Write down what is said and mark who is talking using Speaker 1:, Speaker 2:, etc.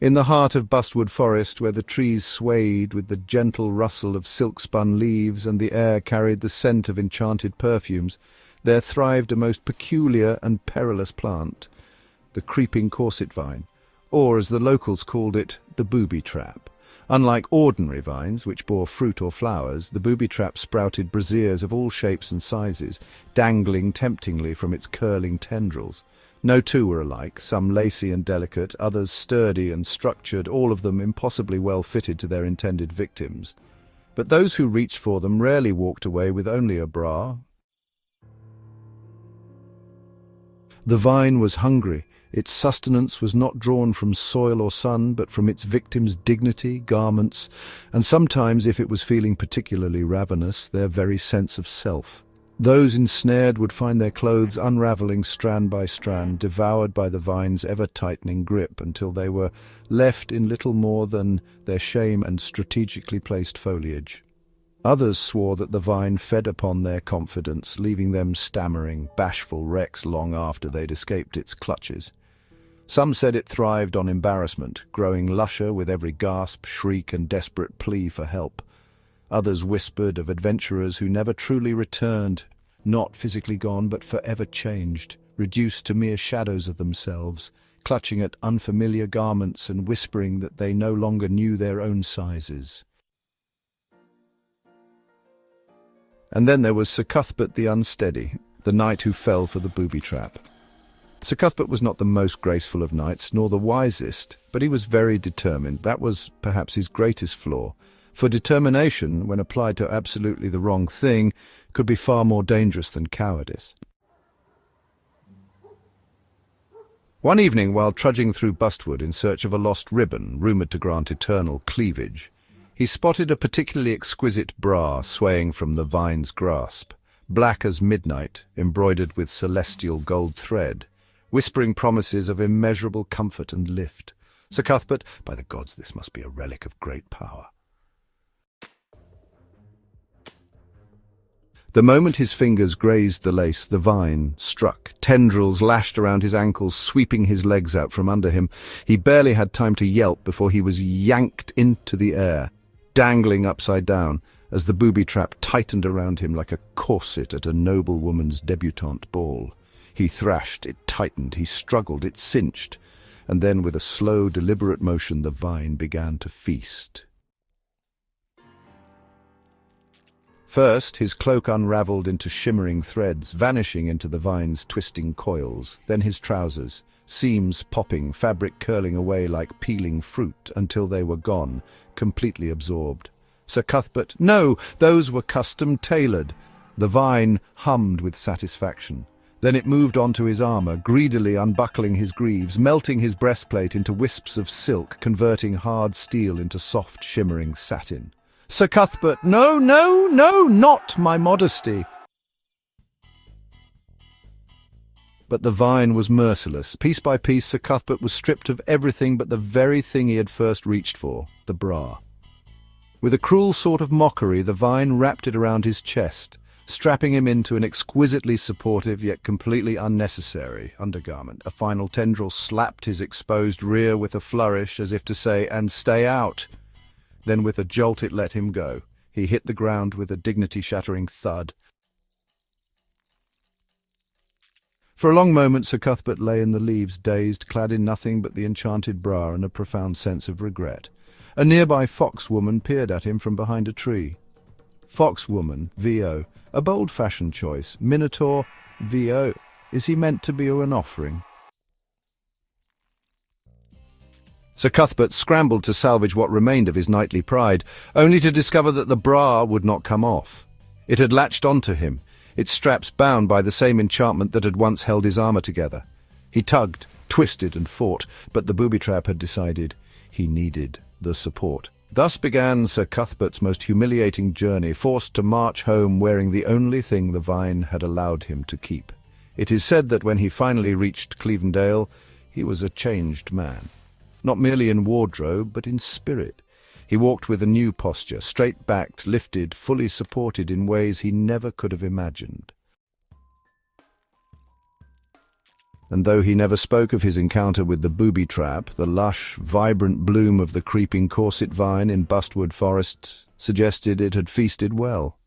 Speaker 1: In the heart of Bustwood Forest, where the trees swayed with the gentle rustle of silk-spun leaves and the air carried the scent of enchanted perfumes, there thrived a most peculiar and perilous plant, the Creeping Corset Vine, or, as the locals called it, the Booby Trap. Unlike ordinary vines, which bore fruit or flowers, the Booby Trap sprouted braziers of all shapes and sizes, dangling temptingly from its curling tendrils. No two were alike, some lacy and delicate, others sturdy and structured, all of them impossibly well fitted to their intended victims. But those who reached for them rarely walked away with only a bra. The vine was hungry. Its sustenance was not drawn from soil or sun, but from its victims' dignity, garments, and sometimes, if it was feeling particularly ravenous, their very sense of self. Those ensnared would find their clothes unraveling strand by strand, devoured by the vine's ever-tightening grip, until they were left in little more than their shame and strategically placed foliage. Others swore that the vine fed upon their confidence, leaving them stammering, bashful wrecks long after they'd escaped its clutches. Some said it thrived on embarrassment, growing lusher with every gasp, shriek, and desperate plea for help. Others whispered of adventurers who never truly returned, not physically gone but forever changed, reduced to mere shadows of themselves, clutching at unfamiliar garments and whispering that they no longer knew their own sizes. And then there was Sir Cuthbert the Unsteady, the knight who fell for the booby trap. Sir Cuthbert was not the most graceful of knights, nor the wisest, but he was very determined. That was perhaps his greatest flaw. For determination, when applied to absolutely the wrong thing, could be far more dangerous than cowardice. One evening, while trudging through Bustwood in search of a lost ribbon, rumoured to grant eternal cleavage, he spotted a particularly exquisite bra swaying from the vine's grasp, black as midnight, embroidered with celestial gold thread, whispering promises of immeasurable comfort and lift. Sir Cuthbert, by the gods, this must be a relic of great power. The moment his fingers grazed the lace, the vine struck. Tendrils lashed around his ankles, sweeping his legs out from under him. He barely had time to yelp before he was yanked into the air, dangling upside down, as the booby trap tightened around him like a corset at a noblewoman's debutante ball. He thrashed, it tightened, he struggled, it cinched, and then with a slow, deliberate motion the vine began to feast. First, his cloak unravelled into shimmering threads, vanishing into the vine's twisting coils. Then his trousers, seams popping, fabric curling away like peeling fruit until they were gone, completely absorbed. Sir Cuthbert, no, those were custom-tailored. The vine hummed with satisfaction. Then it moved on to his armour, greedily unbuckling his greaves, melting his breastplate into wisps of silk, converting hard steel into soft, shimmering satin. Sir Cuthbert, no, no, no, not my modesty. But the vine was merciless. Piece by piece, Sir Cuthbert was stripped of everything but the very thing he had first reached for, the bra. With a cruel sort of mockery, the vine wrapped it around his chest, strapping him into an exquisitely supportive yet completely unnecessary undergarment. A final tendril slapped his exposed rear with a flourish, as if to say, "And stay out." Then with a jolt it let him go. He hit the ground with a dignity-shattering thud. For a long moment Sir Cuthbert lay in the leaves, dazed, clad in nothing but the enchanted bra and a profound sense of regret. A nearby fox-woman peered at him from behind a tree. Fox-woman, V.O., a bold-fashioned choice. Minotaur, V.O. Is he meant to be an offering? Sir Cuthbert scrambled to salvage what remained of his knightly pride, only to discover that the bra would not come off. It had latched onto him, its straps bound by the same enchantment that had once held his armour together. He tugged, twisted and fought, but the booby trap had decided he needed the support. Thus began Sir Cuthbert's most humiliating journey, forced to march home wearing the only thing the vine had allowed him to keep. It is said that when he finally reached Clevendale, he was a changed man. Not merely in wardrobe, but in spirit. He walked with a new posture, straight-backed, lifted, fully supported in ways he never could have imagined. And though he never spoke of his encounter with the Booby Trap, the lush, vibrant bloom of the Creeping Corset Vine in Bustwood Forest suggested it had feasted well.